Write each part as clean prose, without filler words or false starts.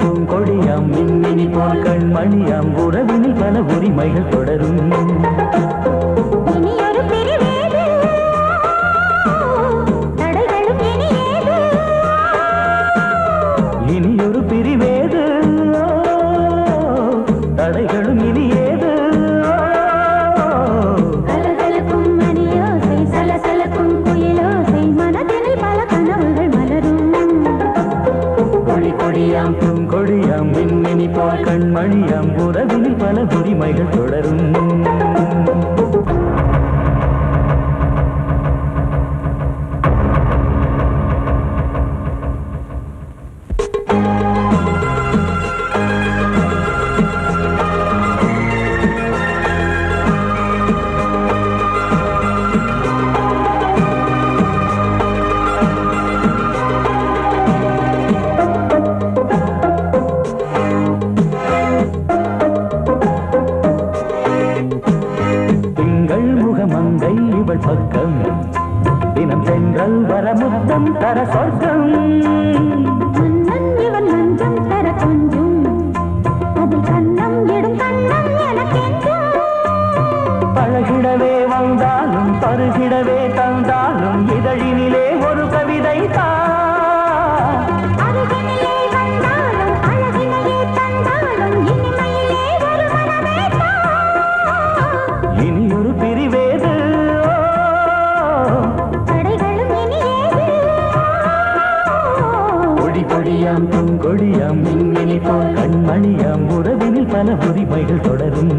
பூங்கொடியாம் மின்மினி போல் கண்மணியாம் உறவினில் பல உரிமைகள் தொடரும். இனியொரு பிரிவேது தடைகளும் இனியேது. கலகலக்கும் மணியோசை சலசலக்கும் குயிலோசை மனதில் பல கனவுகள் மலரும். கொடி கொடியாம் பூங்கொடியாம் மின்மினி போல் கண்மணியாம் உறவினில் பல உரிமைகள் தொடரும். மங்கை இவள் பக்கம் தினம் சென்றல் வர முத்தம் தர சொர்க்கம். மன்னன் இவன் மஞ்சம் தர கொஞ்சம் அதில் கண்ணம் இடும் கண்ணம் எனக்கென்றும். பழகிடவே வந்தாலும் பருகிடவே தந்தாலும் இதழினிலே ஒரு கவிதை தான். அருகினிலே வந்தாலும் அழகினையே தந்தாலும் இனிமையிலே ஒரு மனமே தான். இனியொரு பிரிவேது தடைகளும் இனியேது. கொடி கொடியாம் பூங்கொடியாம் மின்மினி போல் கண்மணியாம் உறவினில் பல உரிமைகள் தொடரும்.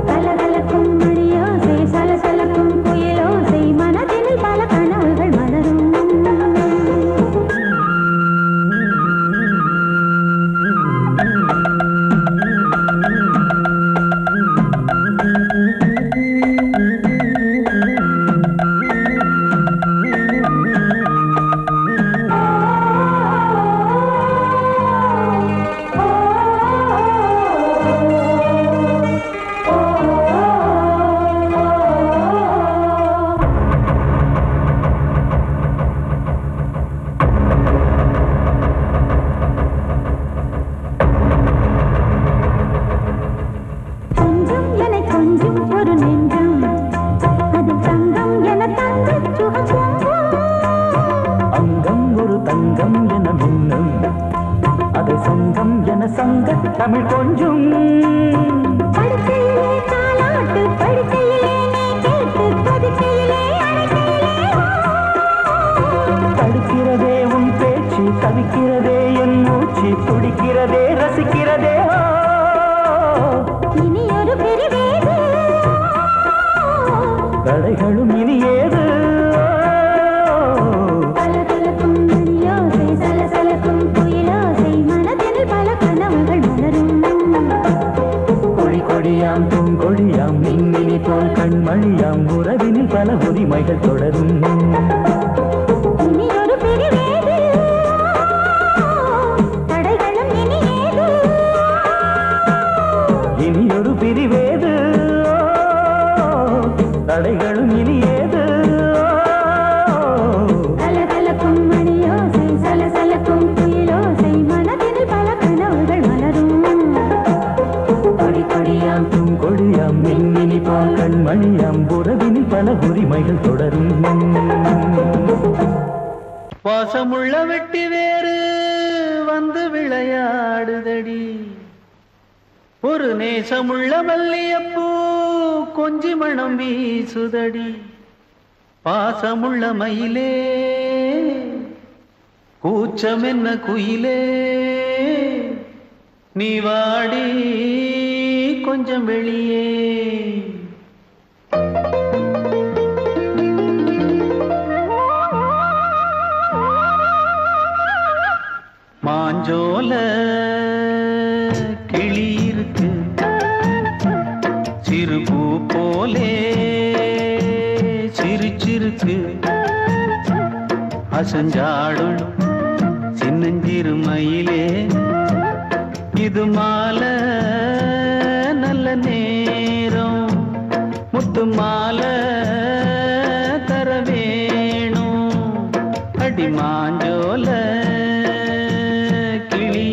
கலகலக்கும் மணியோசை சலசலக்கும் குயிலோசை மனதில் பல கனவுகள் மலரும். கொஞ்சம் என கொஞ்சம் ஒரு நெஞ்சம் அது தங்கம் என தங்க சுகம். அங்கம் ஒரு தங்கம் என மின்னும் அது சங்கம் என சங்க தமிழ் கொஞ்சம். படுக்கையிலே தாலாட்டு படுக்கையிலே நீ கேட்டு படுக்கையிலே அழைக்கையிலே தடுக்கிறதே உன் பேச்சு தவிக்கிறதே என் மூச்சு துடிக்கிறதே ரசிக்கிறதே. இனி ஒரு பிரிவேது தடைகளும் இனியேது. கலகலக்கும் மணியோசை சலசலக்கும் குயிலோசை மனதில் பல கனவுகள் மலரும். கொடி கொடியாம் பூங்கொடியாம் மின்மினி போல் கண்மணியாம் உறவினில் பல உரிமைகள் தொடரும். இனி ஒரு பிரிவேது தடைகளும் இனியேது. இனியொரு பிரிவேது தடைகளும் இனியேது. கலகலக்கும் மணியோசை சலசலக்கும் குயிலோசை மனதில் பல கனவுகள் மலரும். கொடி கொடியாம் பூங்கொடியாம் மின்மினி போல் கண்மணியாம் உறவினில் பல உரிமைகள் தொடரும். பாசமுள்ள வெட்டி வேறு வந்து விளையாடுதடி ஒரு நேசமுள்ள மல்லியப்பூ கொஞ்சி மணம் வீசுதடி. பாசமுள்ள மயிலே கூச்சம் என்ன குயிலே நீ வாடி கொஞ்சம் வெளியே. மாஞ்சோல கிளி இருக்கு சிறுபூ போலே சிரிச்சிருக்கு அசஞ்சாடும் சின்னஞ்சிறு மயிலே இது மாலை நல்ல நேரம் முத்து மாலை தர வேணும் அடி மாஞ்சோல கிளி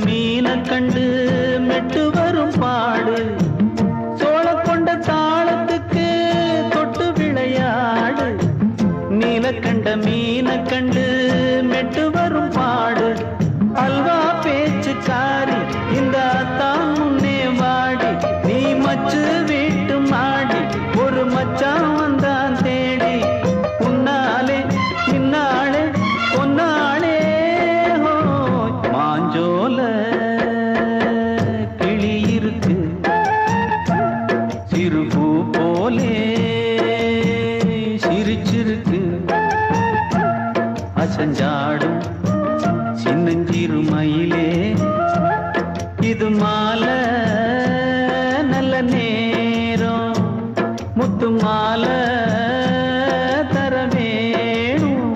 மீனை கண்டு மெட்டு வரும் பாடு சோழ கொண்ட தாளத்துக்கு தொட்டு விளையாடு நீலக்கண்ட மீனை கண்டு மெட்டு வரும் பாடு அல்வா பேச்சுக்காரி இந்த தான் முன்னே வாடி நீ மச்சு வீட்டு மாடி ஒரு மச்சான் வந்தான் தேடி உன்னாலே இன்னாலே பொன்னாலே மாஞ்சோல கிளி இருக்கு சிறுபூ போலே சிரிச்சிருக்கு அசஞ்சாடும் சின்னஞ்சிறு மயிலே இது மாலை நல்ல நேரம் முத்து மாலை தர வேணும்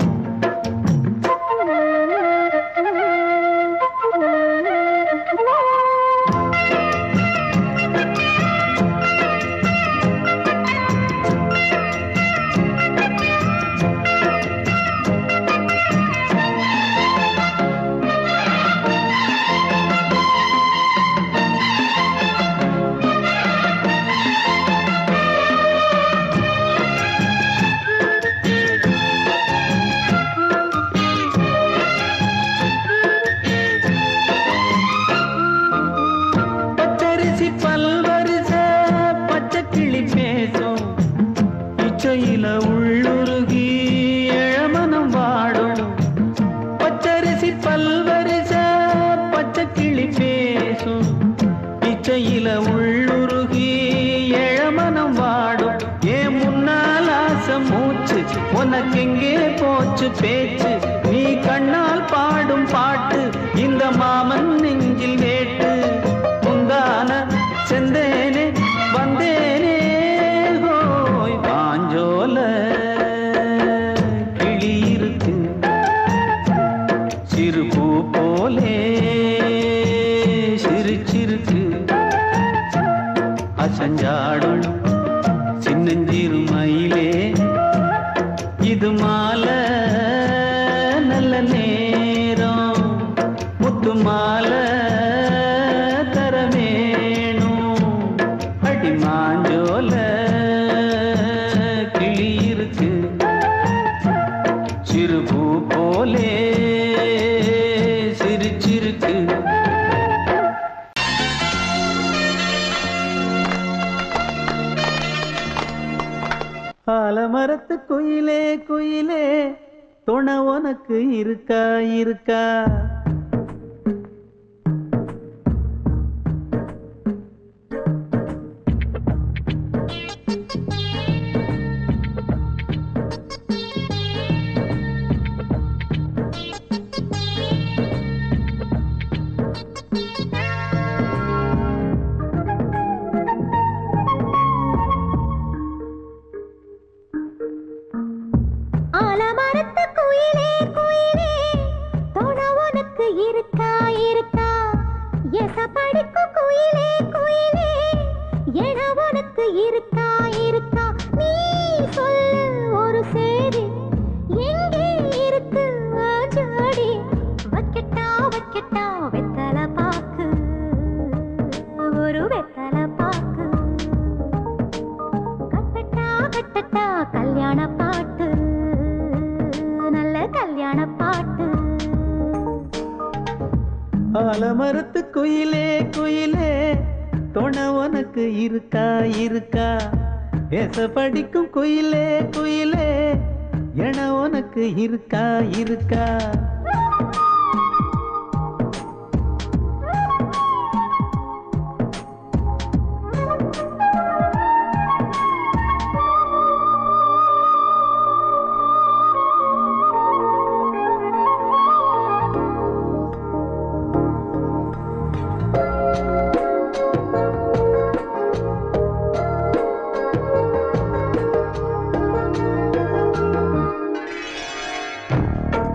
பச்சரிசி பல்வரிச பச்சை கிளி பேசும் இச்சையில உள்ளுருகி இளமனம் வாடும் பச்சரிசி பல்வரிச பச்சை கிளி பேசும் இச்சையில உள்ளுருகி இளமனம் வாடும் ஏன் முன்னால் ஆசை மூச்சு உனக்கெங்கே போச்சு பேச்சு நீ கண்ணால் பாடும் பாட்டு இந்த மாமன் நெஞ்சில் வேட்டு முந்தான செந்தேனே வந்தேனே ஹோய் பாஞ்சோல கிளி இருக்கு சிறுபூ போலே சிரிச்சிருக்கு அசஞ்சாடும் சின்னஞ்சிறு மயிலே இது மாலை நல்ல நேரம் முத்து மாலை தர வேணும் அடி மாஞ்சோல கிளி இருக்கு சிறுபூ போலே சிரிச்சிருக்கு ஆலமரத்து குயிலே குயிலே துணை உனக்கு இருக்கா இருக்கா ஆலமரத்து குயிலே குயிலே துணை உனக்கு இருக்கா இருக்கா எச படிக்கும் குயிலே குயிலே என உனக்கு இருக்கா இருக்கா நீ சொல்லு ஒரு சேதி எங்கே இருக்கு ஜாடி வைக்கட்டா வைக்கட்டா வெத்தலை பாக்கு ஒரு வெத்தலை பாக்கு கட்டட்டா கட்டட்டா கல்யாண பாட்டு நல்ல கல்யாண பாட்டு ஆலமரத்து குயிலே குயிலே துணை உனக்கு இருக்கா இருக்கா ஏச படிக்கும் குயிலே குயிலே என உனக்கு இருக்கா இருக்கா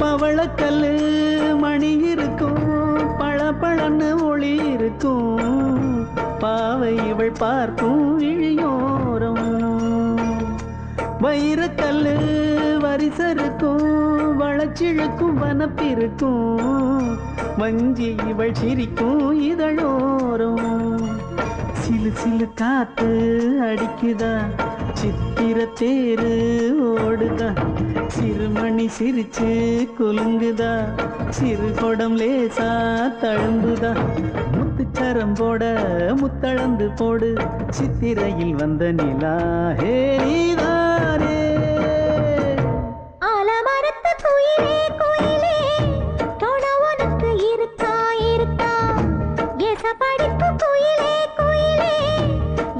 பவளக்கல்லு மணி இருக்கும் பளபளன்னு ஒளி இருக்கும் பாவை இவள் பார்க்கும் இழியோரம் வைரக்கல்லு வரிசருக்கும் வள வளச்சிழுக்கும் வனப்பிருக்கும் வஞ்சி இவள் சிரிக்கும் இதழோரும் சிலு சிலு காத்து அடிக்குதா சித்திர தேரு ஓடுதா சிறுமணி சிரிச்சு குலுங்குதா சிறு கொடம் லேசா தழும்புதா முத்துச்சரம் போட முத்தளந்து போடு சித்திரையில் வந்த நிலா ஹே நீதானே ஆலமரத்து குயிலே குயிலே தொட உனக்கு இருக்கா இருக்கா ஏசப்படிப்பு குயிலே குயிலே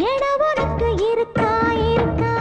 எட உனக்கு இருக்கா இருக்கா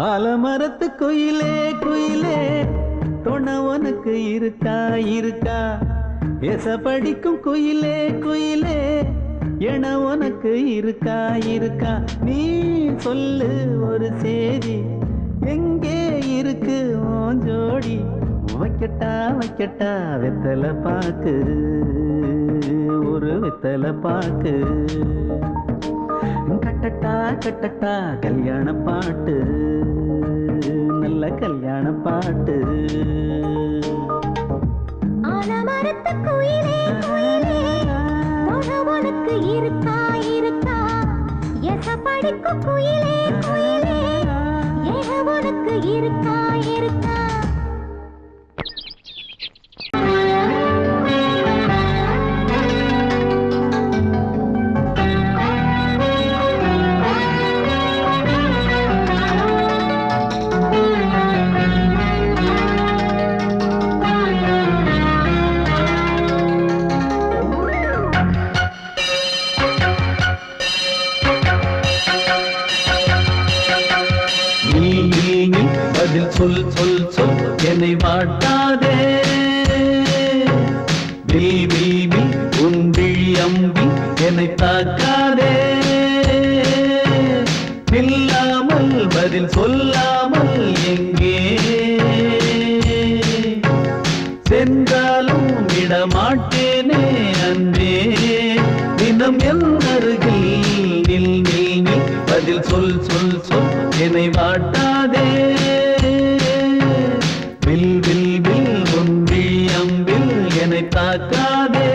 ஆலமரத்து குயிலே குயிலே தொண உனக்கு இருக்கா இருக்கா எச படிக்கும் குயிலே குயிலே என உனக்கு இருக்கா இருக்கா நீ சொல்லு ஒரு சேதி எங்கே இருக்கு உன் ஜோடி வைக்கட்டா வைக்கட்டா வெத்தலை பாக்கு ஒரு வெத்தலை பாக்கு கட்டட்டா கட்டட்டா கல்யாண பாட்டு நல்ல கல்யாண பாட்டு ஆலமரத்து குயிலே குயிலே தொட உனக்கு இருக்கா இருக்கா எசப்படிக்கும் குயிலே குயிலே எட உனக்கு இருக்கா இருக்கா பதில் சொல் சொல் சொல் என்னை வாட்டாதே வீவி உன் விழி அம்பி என்னை தாக்காதே இல்லாமல் பதில் சொல்லாமல் எங்கே சென்றாலும் விடமாட்டேனே அன்பே தினம் என் அருகில் நில் நில் நில் பதில் சொல் சொல் சொல் என்னை வாட்டாதே வில் வில் வில் உன் விழி அம்பில் என்னை தாக்காதே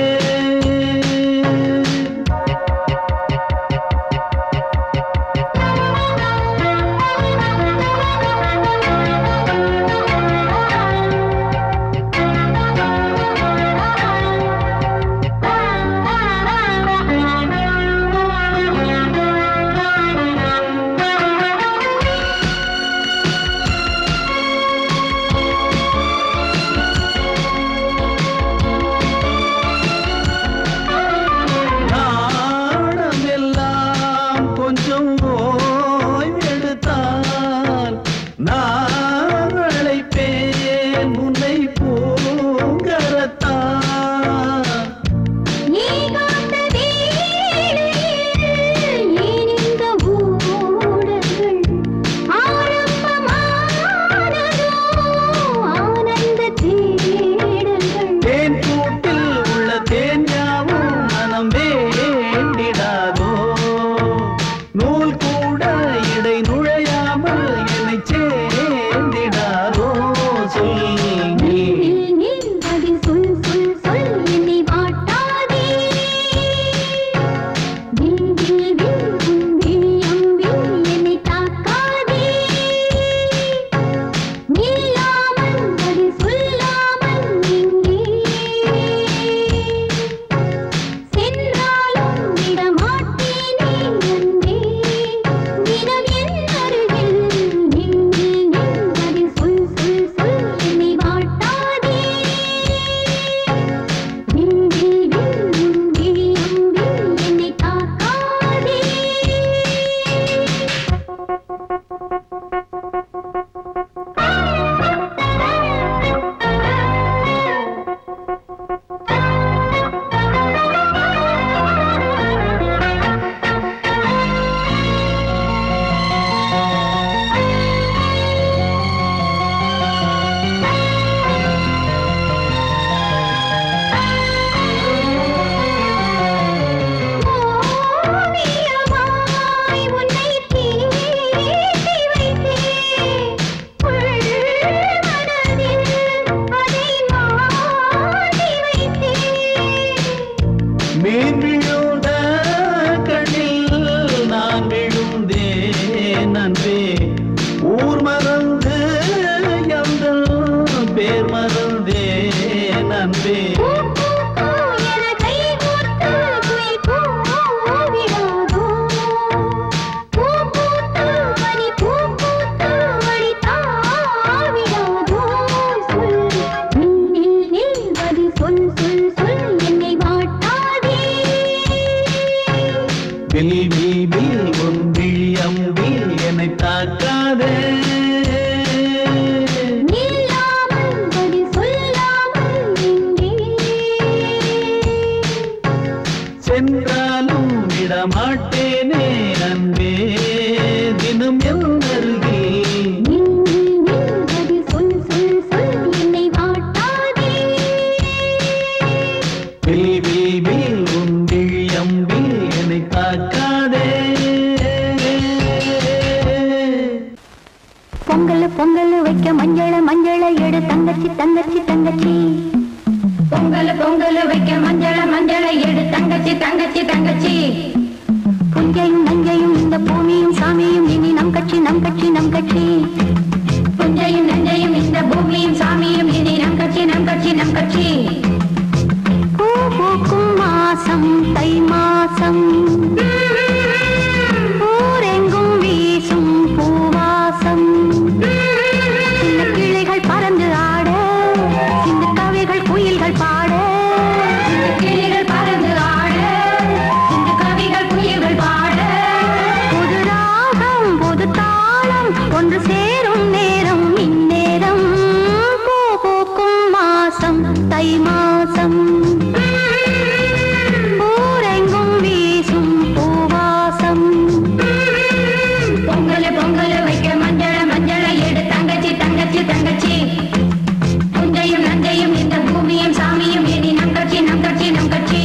மீன் விழுந்த கண்ணில் நான் விழுந்தேன் அன்பே. ஊர் மறந்து எங்கள் பேர் மறந்தேன் அன்பே. வில் வில் வில் உன் விழி அம்பில் என்னை தாக்காதே. சென்றாலும் விடமாட்டேனே அன்பே தினம் என் அருகில். வில் வில் வில் உன் விழி அம்பில் என்னை தாக்காதே. பொங்கல் பொங்கல் வைக்க மஞ்சள மஞ்சள எடு தங்கச்சி தங்கச்சி தங்கச்சி. பொங்கல் பொங்கல் வைக்க மஞ்சள மஞ்சள எடு தங்கச்சி தங்கச்சி தங்கச்சி. புஞ்சையும் நஞ்சையும் இந்த பூமியும் சாமியும் இனி நம் கட்சி நம் கட்சி நம் கட்சி. புஞ்சையும் நஞ்சையும் இந்த பூமியும் சாமியும் இனி நம் கட்சி நம் கட்சி நம் கட்சி. பூ பூக்கும் மாசம் தை மாசம் ஊரெங்கும் வீசும் பூவாசம். சின்ன கிளைகள் பறந்து ஆட சின்ன கவிகள் குயில்கள் பாட. சின்ன கிளைகள் பறந்து ஆட சின்ன கவிகள் குயில்கள் பாட. புது ராகம் புது தாளம் ஒன்று சேரும் நேரம் இந்நேரம். பூ பூக்கும் மாசம் தை மாசம் ஊரெங்கும் வீசும் பூவாசம். பொங்கல் பொங்கல் வைக்க மஞ்சள மஞ்சள எடு தங்கச்சி தங்கச்சி தங்கச்சி. புஞ்சையும் நஞ்சையும் இந்த பூமியும் சாமியும் இனி நம் கட்சி நம் கட்சி நம் கட்சி.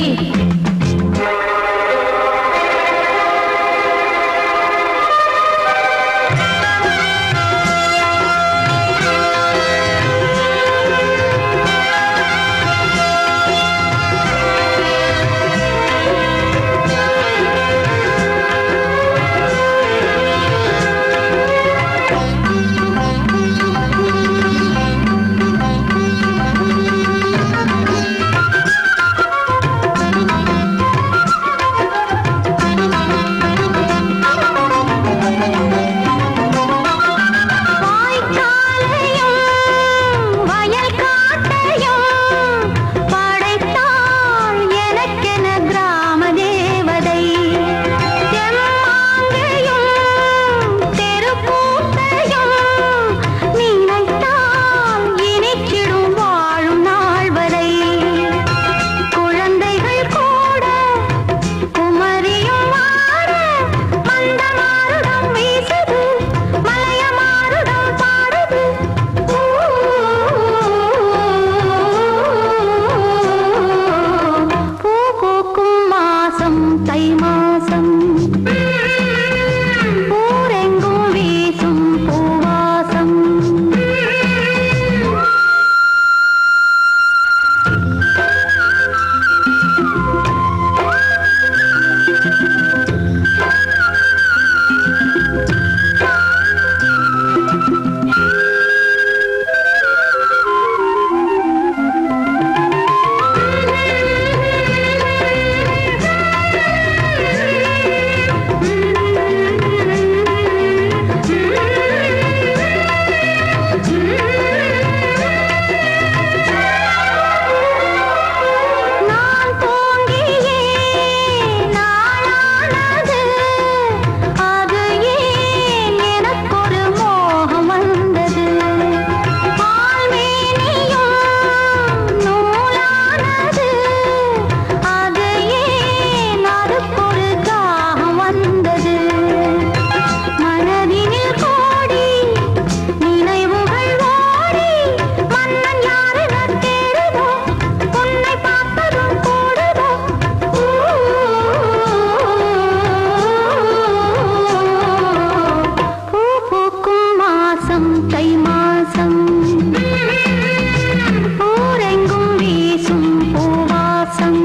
வாசம்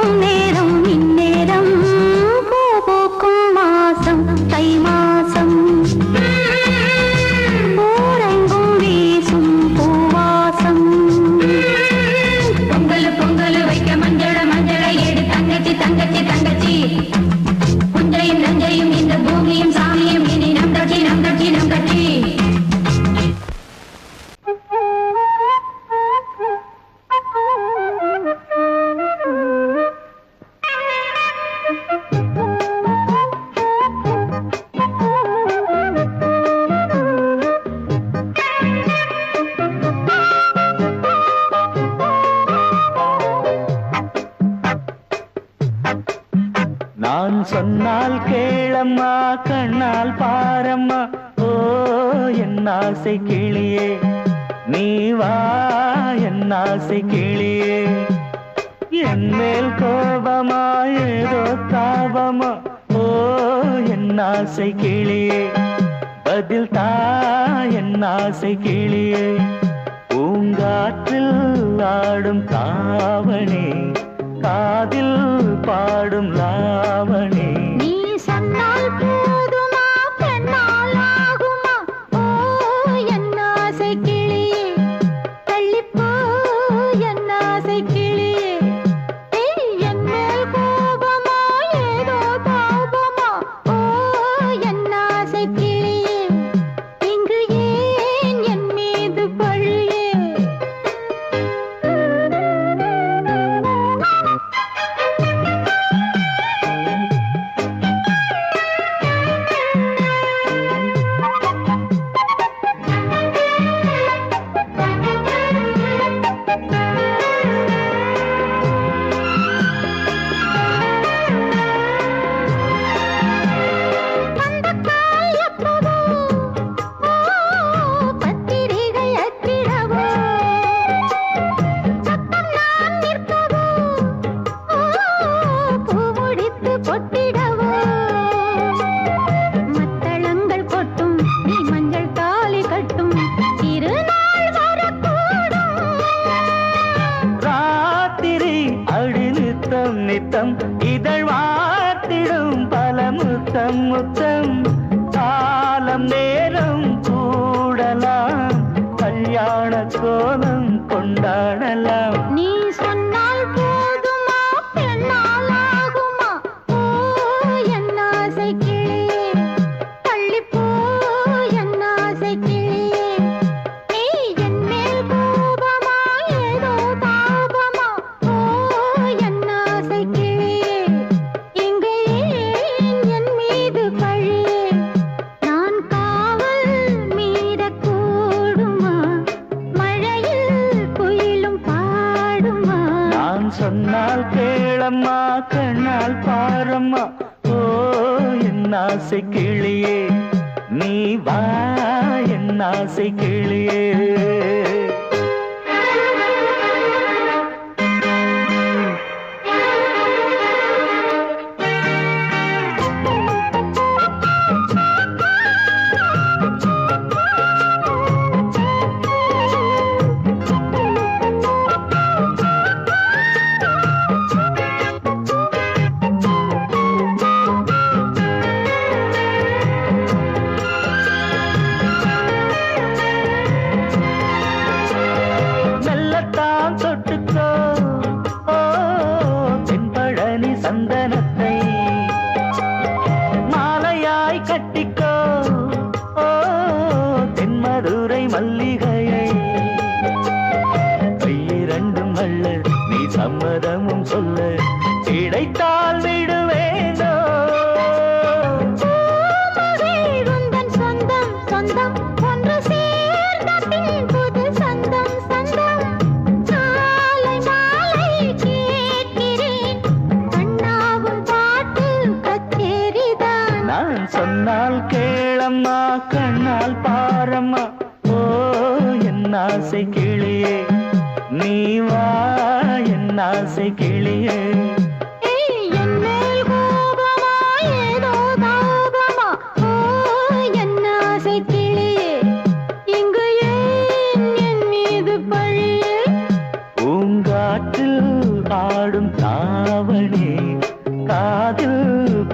பூக்கும் நேரம் இந்நேரம் பூ பூக்கும் மாசம் தை மாசம் ஊரெங்கும் வீசும் பூவாசம் பொங்கல் பொங்கல் வைக்க மஞ்சள மஞ்சள எடு தங்கச்சி தங்கச்சி தங்கச்சி புஞ்சையும் நஞ்சையும் இந்த பூமியும் சாமியும் இனி நம் கட்சி நம் கட்சி நம் கட்சி நான் சொன்னால் கேளம்மா கண்ணால் பாரம்மா ஓ என் ஆசை கிளியே நீ வா என் ஆசை கிளியே என் மேல் கோபமா ஏதோ தாபமா ஓ என் ஆசை கிளியே பதில் தா என் ஆசை கிளியே பூங்காற்றில் ஆடும் தாவணி காதில் பாடும் லாவணி நீ சொன்னால் போதுமா பெண்ணால் ஆகுமா ஓ என் ஆசை கிளியே தள்ளிப்போ என் ஆசை கிளியே என் மேல் கோபமா ஏதோ தாபமா ஓ என் ஆசை கிளியே இங்கு ஏன் என் மீது பழியே நித்தம் இதழ் வாத்திடும் பல முத்தம் முத்தம் காலம் நேரம் கூடலாம் கல்யாண கோலம் கொண்டாடலாம் நீ சொன்னால் போதுமா பெண்ணால் ஆகுமா ஓ என் ஆசை கிளியே தள்ளிப்போ என் ஆசை கிளியே நீ என் மேல் கோபமா ஏதோ தாபமா ஓ என் ஆசை கிளியே இங்கே என் மீது பழியே நான் காவல் மீறக்கூடுமா மழையில் குயிலும் பாடுமா நான் சொன்னால் கேளம்மா கண்ணால் பாரம்மா ஓ என் ஆசை கிளியே நீ வா என் ஆசை கிளியே மணி காதில்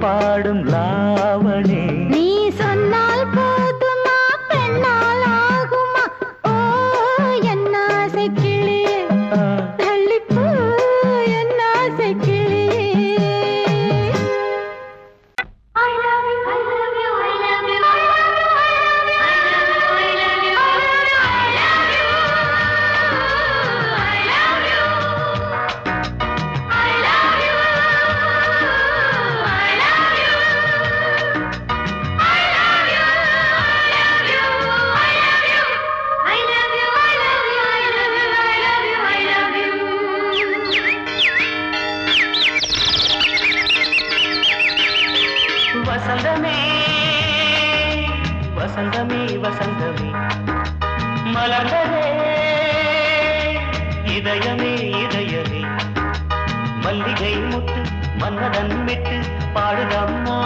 பாடும் லாவணி நீ சொன்னால் போதுமா பெண்ணால் ஆகுமா ஓ என்ன கிளி தள்ளிப்போ என்ன கிளி I love you, I love you, I love you, I love you, I love you, I love you, I love you, I love you, I love you, I love you, I love you, I love you, I love you, I love you, I love you, I love you, I love you. வசந்தமே வசந்தமே வசந்தமே மலர்ந்ததே இதயமே இதயமே மல்லிகை முட்டு மன்னதன் விட்டு பாடுதம்மா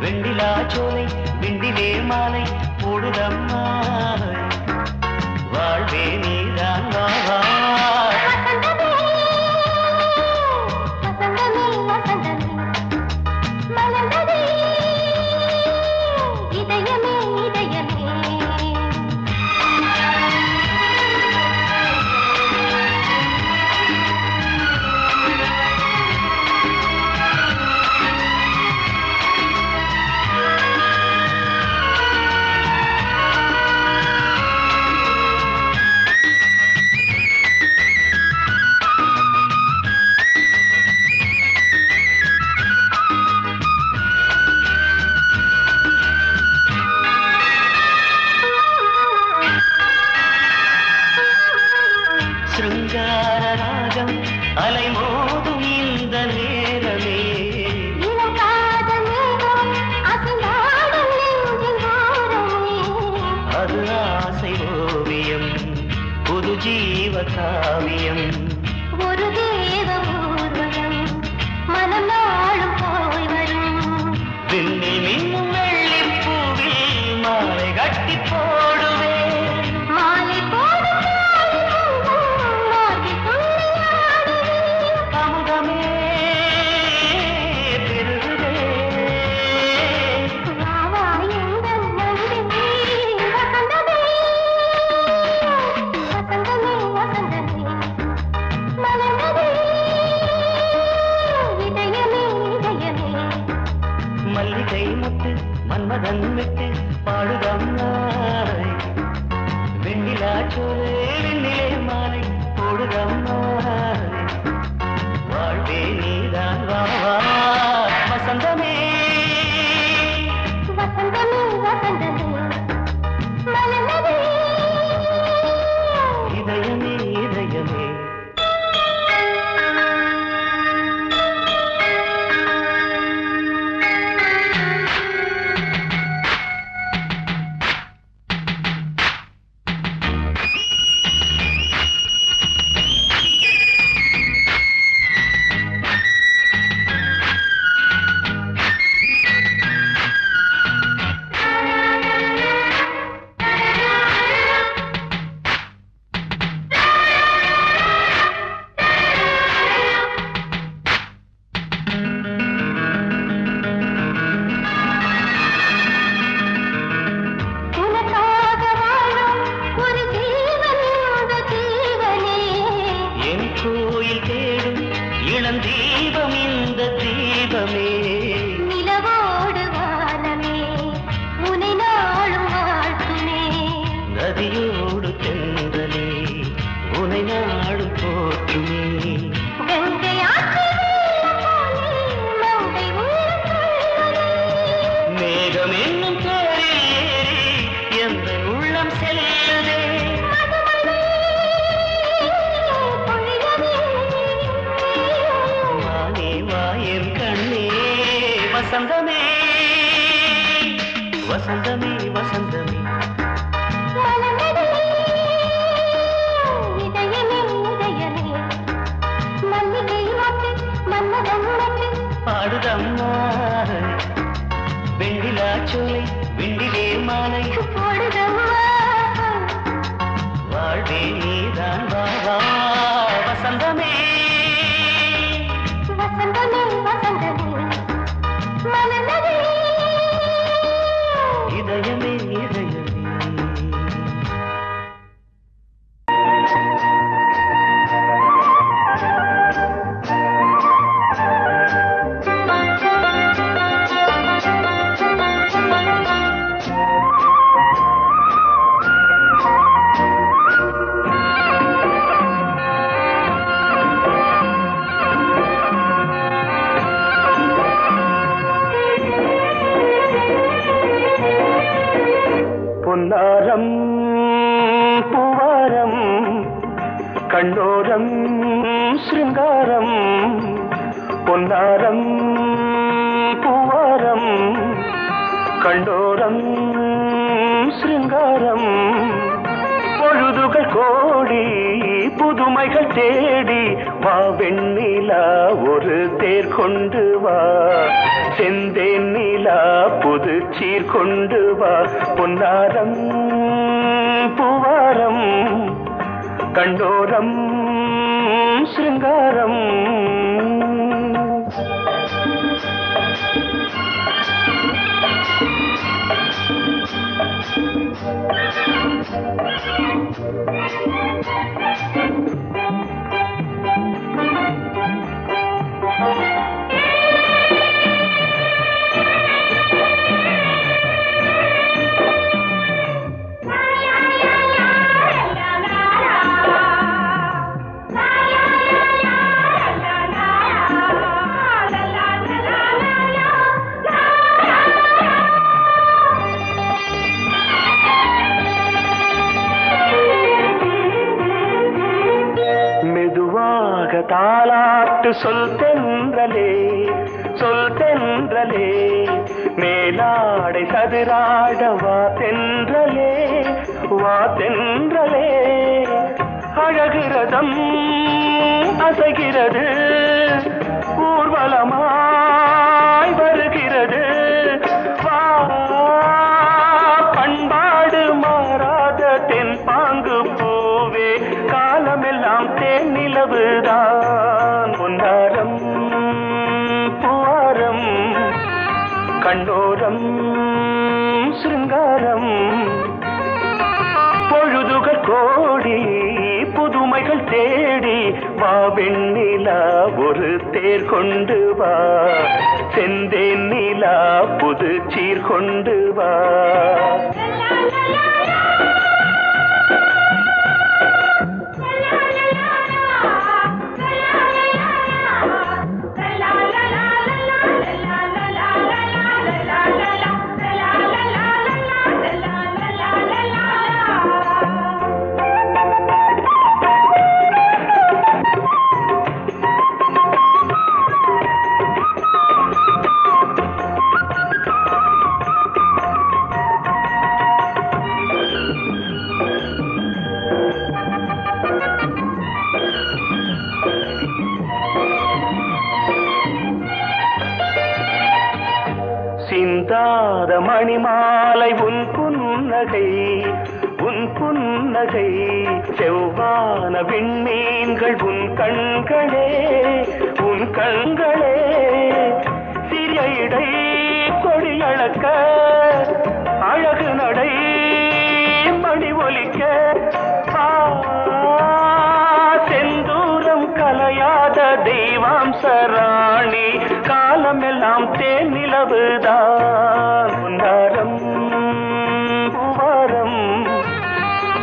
வெண்ணிலா சோலை விண்டிலே மாலை போடுதம்மா வாழ்வே நீதான் வா வா. வசந்தமே வசந்தமே மலர்ந்ததே இதயமே இதயமே சிருங்கார ராகம் அலைமோதும் இந்த நேரமே இளம் காதல் மேகம் அசைந்தாடும் நெஞ்சின் ஓரமே அது ஆசை ஓவியம் புது ஜீவ காவியம் ஒரு தேவ ஊர்வலம் மனம் நாளும் போய் வரும் விண்ணில் மின்னும் வெள்ளிப் பூவில் மாலை கட்டி போடுவேன் மாலை போடும் மார்கழி துள்ளியாடுவேன் அமுதமே பெருகுதே வா வா எங்கள் நந்தினி வசந்தமே வசந்தமே வசந்தமே மலர்ந்ததே இதயமே இதயமே மல்லிகை முட்டு மன்மதன் விட்டு பாடுதம்மா வெண்ணிலா சோலை வெண்ணிலே மாலை போடுதம்மா வாழ்வே நீதான் வா வா. வசந்தமே வசந்தமே வசந்தமே மலர்ந்ததே இதயமே இதயமே உனக்காக வாழும் ஒரு ஜீவன் இந்த ஜீவனே என் கோயில் தேடும் இளந்தீபம் இந்த தீபமே நிலவோடு வானமே உனை நாளும் வாழ்த்துமே நதியோடு தென்றலே உனை நாடும் போற்றுமே கங்கை ஆற்று வெள்ளம் போலே மங்கை உள்ளம் கொள்ளுமே மேகம் என்னும் தேரில் ஏறி எந்த உள்ளம் செல்லுதே மதுமலை பொழியவே வானே வாயன் கண்ணே வசந்தமே வசந்தமே வசந்தமே மலர்ந்ததே இதயமே இதயமே மல்லிகை மொட்டு மன்மதன் மொட்டு பாடுதம்மா வெண்ணிலா சோலை விண்டிலே மாலை போடுதம்மா வாழ்வே நீதான் வா வா. வசந்தமே கண்ணோரம் சிருங்காரம் பொன்னாரம் பூவாரம் கண்டோரம் சிருங்காரம் பொழுதுகள் கோடி புதுமைகள் தேடி வா வெண்ணிலா ஒரு தேர் கொண்டு வா செந்தேன் நிலா புது சீர் கொண்டு வா பொன்னாரம் பூவாரம் கண்டோரம் சிருங்காரம் தாலாட்டு சொல் தென்றலே மேலாடை சதுராட வா தென்றலே அழகிறதம் அசைகிறது ஊர்வலமாய் வருகிறது வா பண்பாடு மாறாத தென் பாங்கு பூவே காலமெல்லாம் தேன் நிலவுதான் பொன்னாரம் பூவாரம் கண்டோரம் சிருங்காரம் பொழுதுகள் கோடி புதுமைகள் தேடி வா வெண்ணிலா ஒரு தேர் கொண்டு வா செந்தேன் நிலா புது சீர் கொண்டு வா சிந்தாத மணிமாலை உன் புன்னகை செவ்வான விண்மீன்கள் உன் கண்களே சிறிய இடை கொடியளக்க அழகு நடை மணி ஒலிக்க செந்தூரம் கலையாத தெய்வாம்சராணி காலமெல்லாம் தேன் நிலவுதான் பொன்னாரம் பூவாரம்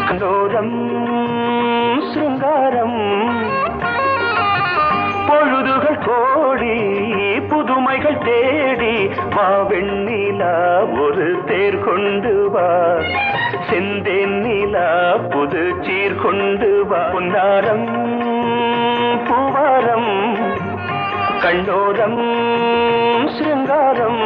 கண்டோரம் சிருங்காரம் பொழுதுகள் கோடி புதுமைகள் தேடி வா வெண்ணிலா ஒரு தேர் கொண்டு வா செந்தேன் நிலா புது சீர் கொண்டு வா பொன்னாரம் பூவாரம் கண்டோரம் சிருங்காரம்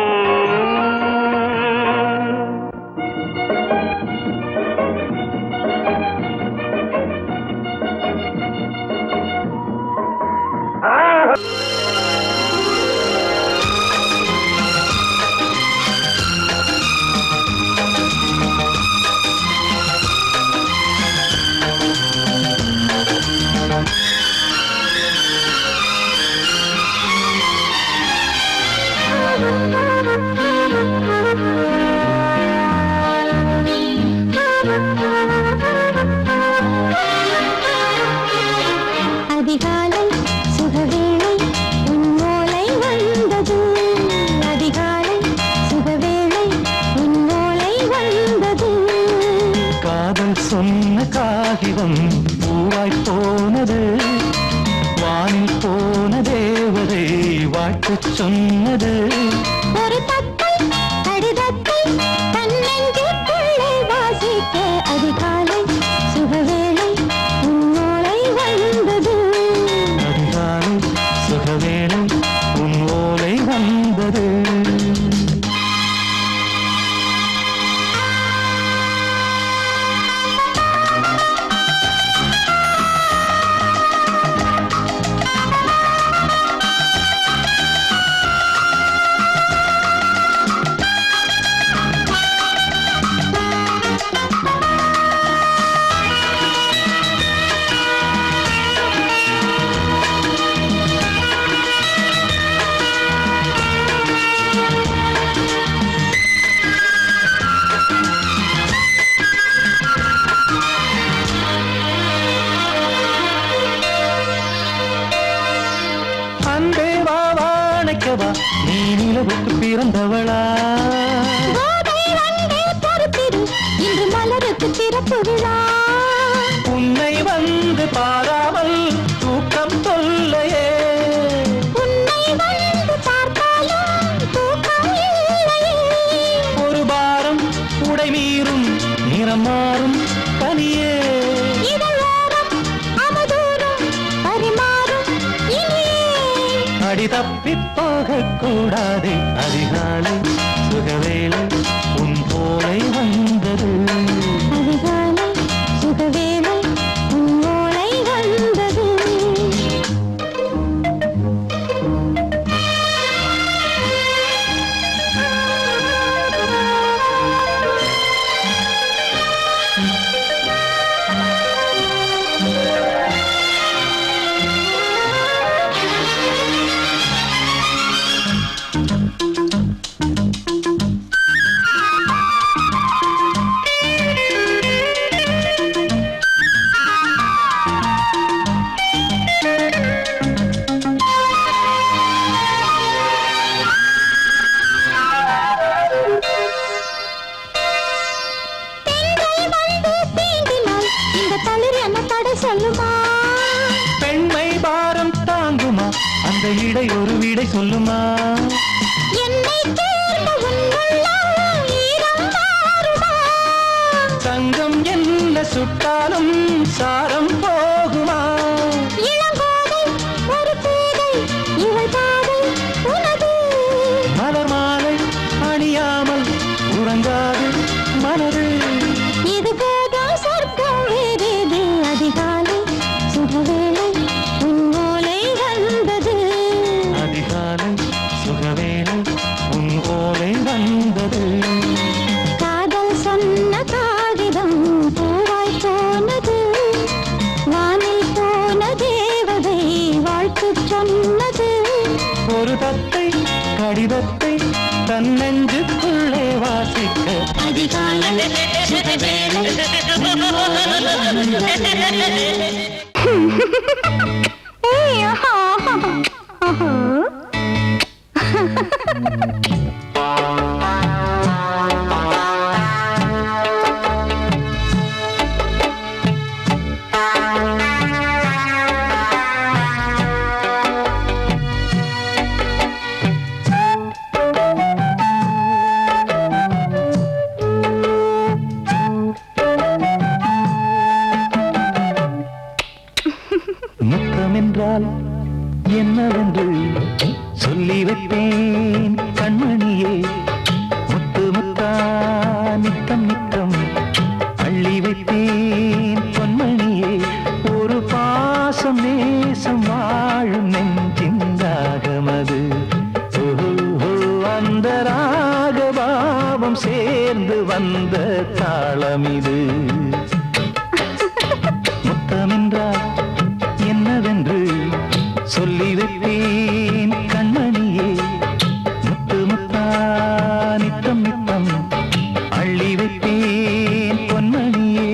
அதிகாலை சுகவேளை உன் ஓலை வந்தது அதிகாலை சுகவேளை உன் ஓலை வந்தது காதல் சொன்ன காகிதம் பூவாய் போனது வானில் போன தேவதை வாழ்த்து சொன்னது ஒரு தத்தை கடிதத்தை தன்னெஞ்சுக்குள்ளே வாசிக்க அதிகாலை சுகவேளை உன் ஓலை வந்தது அன்பே வா வாழைக்கவா நீ நிலவுக்கு பிறந்தவளா இன்று மலருக்கு திறப்பு விழா உன்னை வந்து பாராமல் தூக்கம் தொல்லையே உன்னை வந்து பார்த்தாலும் தூக்கம் இல்லையே ஒரு பாரம் உடை மீறும் நிறம் மாறும் கனியே இதழோரம் அவதூறும் பரிமாறும் இனியே அடி தப்பி போகக் கூடாது அதிகாலை சுகவேளை உன் போலை வந்தது அதிகாலை சுகவேளை உன்னோளை வந்தது சொல்லுமா பெண்மை பாரம் தாங்குமா அந்த இடை ஒரு விடை சொல்லுமா என்னை தேர்ந்த உன்னுள்ளம் ஈரம் மாறுமா தங்கம் என்ன சுட்டாலும் சாரம் போகுமா இளங்கோதை ஒரு பேதை இவள் பாதை உனது மலர் மாலை அணியாமல் உறங்காது மனது இது போதும் சொர்க்கம் வேறேது அதிகாலை சுகவேளை உன்னோலை வந்தது அதிகாலை சுகவேளை உன் ஓலை வந்தது காதல் சொன்ன காகிதம் பூவாய் போனது வானில் போன தேவதை வாழ்த்து சொன்னது ஒரு தத்தை கடிதத்தை தன் நெஞ்சுக்குள்ளே வாசிக்க அதிகாலை சுகவேளை உன்னோலை வந்தது ஏய் ஆஹா ஆஹா முத்தம் என்றால் என்னவென்று சொல்லி வைப்பேன் கண்மணியே முத்து முத்தா நித்தம் நித்தம் அள்ளி வைப்பேன் பொன்மணியே ஒரு பாசம் நேசம் வாழும் நெஞ்சிந்தாகமது அந்த ராகபாவம் சேர்ந்து வந்த தாளமிது முத்தமென்றால் என்னவென்று சொல்லி வைப்பேன் கண்மணியே முத்து முத்தா நித்தம் நித்தம் அள்ளி வைப்பேன் பொன்மணியே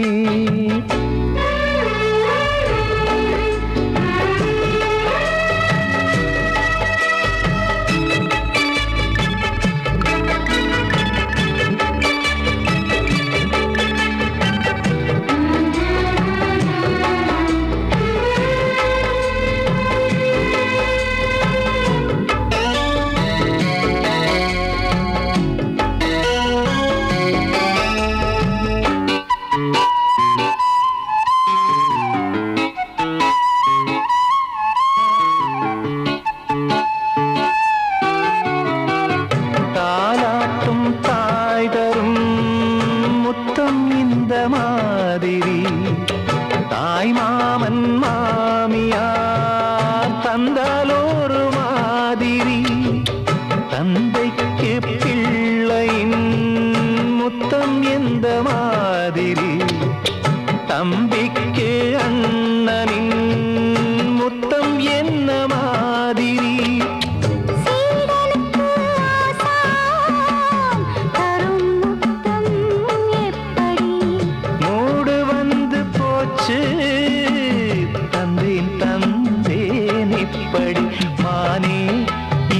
மானே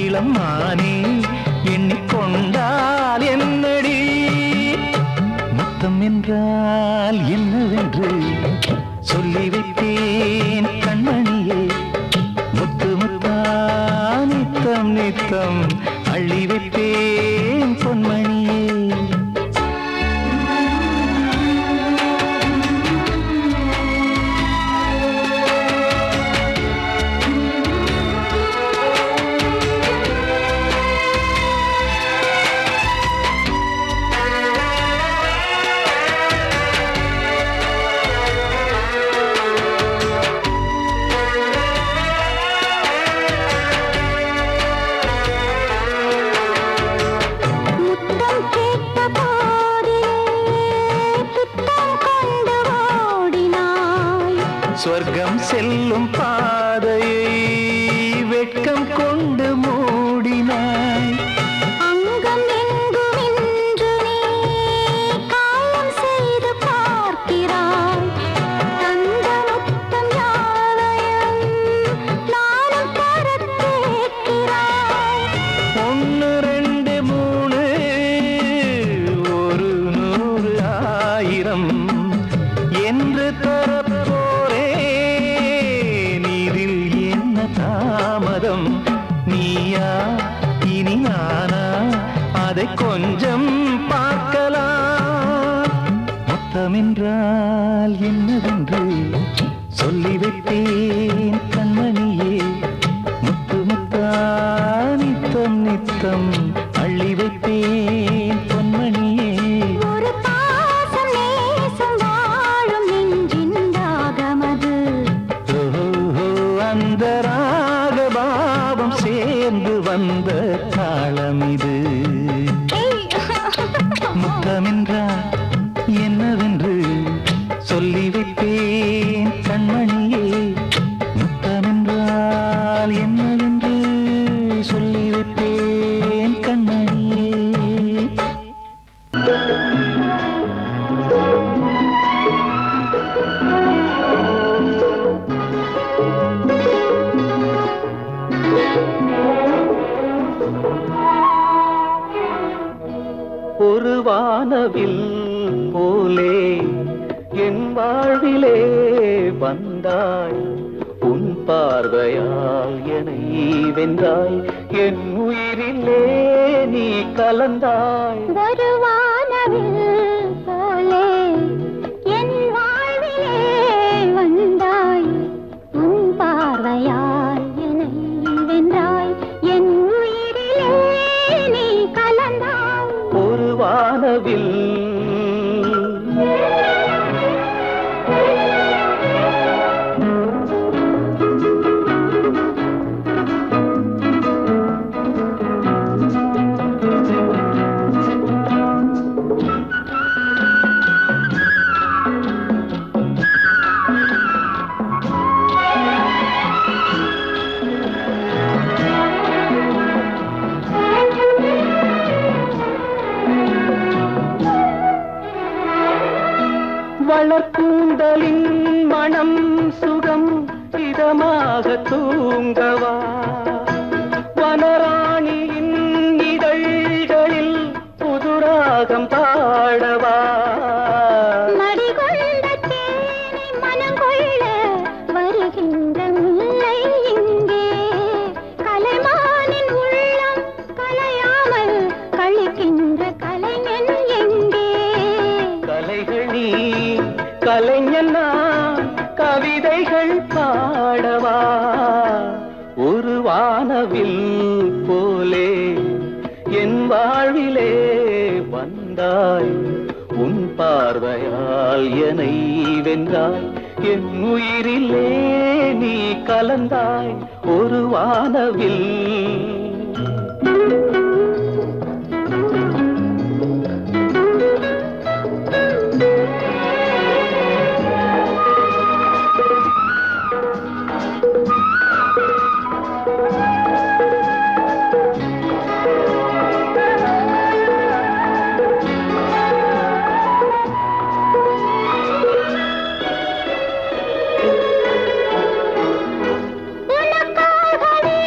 இளம் மானே எண்ணிக்கொண்டால் என்னடி முத்தம் என்றால் என்னவென்று சொல்லி வைத்தேன் கண்மணியே முத்து முத்தா நித்தம் நித்தம் அள்ளி வைத்தேன் பொன்மணியே சொர்க்கம் செல்லும் பாதையை வெட்கம் கொண்டு மூடினாய் அங்கம் எங்கும் இன்று நீ காயம் செய்து பார்க்கிறாய் தந்த முத்தம் யாவையும் நானும் தரக் கேட்கிறாய் 1 2 3 ஒரு 100 1000 என்று தாமதம் நீயா இனி நானா அதை கொஞ்சம் பார்க்கலாம் முத்தமென்றால் என்னவென்று சொல்லி வைத்தேன் கண்மணியே முத்து முத்தா நித்தம் நித்தம் அள்ளி வைத்தேன் பொன்மணியே ஒரு பாசம் நேசம் வாழும் நெஞ்சின் தாகமது அந்த ராகபாவம் சேர்ந்து வந்த தாளம் இது முத்தமென்றால் என்னவென்று சொல்லி வைப்பேன் கண்மணியே முத்தமென்றால் என்னவென்று சொல்லி வைப்பேன் கண்மணியே ஒரு வானவில் போலே என் வாழ்விலே வந்தாய் உன் பார்வையால் என்னை வென்றாய் என் உயிரிலே நீ கலந்தாய் ஒரு வானவில் போலே என் வாழ்விலே வந்தாய் உன் பார்வையால் என்னை வென்றாய் என் உயிரிலே நீ கலந்தாய் ஒரு வானவில் வளர்க்கூந்தலின் மனம் சுகம் இதமாக தூங்கவா வனராணியின் இதழ்களில் புதுராகம் பாடவா மடிகொண்ட தேனை மனங்கொள்ள வருகின்ற முல்லை இங்கே கலைமானின் உள்ளம் கலையாமல் கழிக்கின்ற கலைஞன் எங்கே கலைகள் நீ கலைஞன் நான் கவிதைகள் பாடவா ஒரு வானவில் போலே என் வாழ்விலே வந்தாய் உன் பார்வையால் என்னை வென்றாய் என் உயிரிலே நீ கலந்தாய் ஒரு வானவில் உனக்காகவே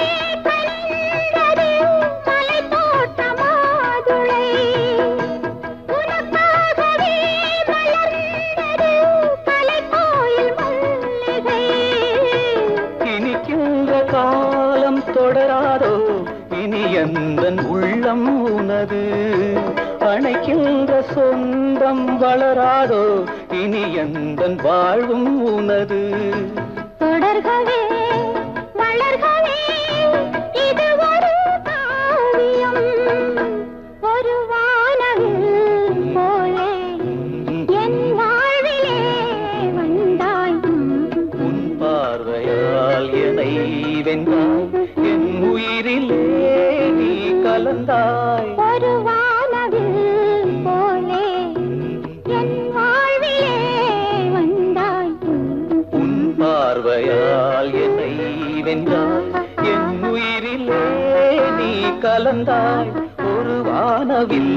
வளராதோ இனி எந்தன் உள்ளம் உனது அணைக்கின்ற சொந்தம் வளராதோ இனி எந்தன் வாழ்வும் உனது தொடர்கவே வளர்கவே இது ஒரு காவியம் ஒரு வானவில் போலே என் வாழ்விலே வந்தாய் உன் பார்வையால் என்னை வென்றாய் என் உயிரிலே நீ கலந்தாய் ஒரு வானவில் போலே என் வாழ்விலே வந்தாய் உன் பார்வையால் என்னை வென்றாய் என் உயிரிலே நீ கலந்தாய் ஒரு வானவில்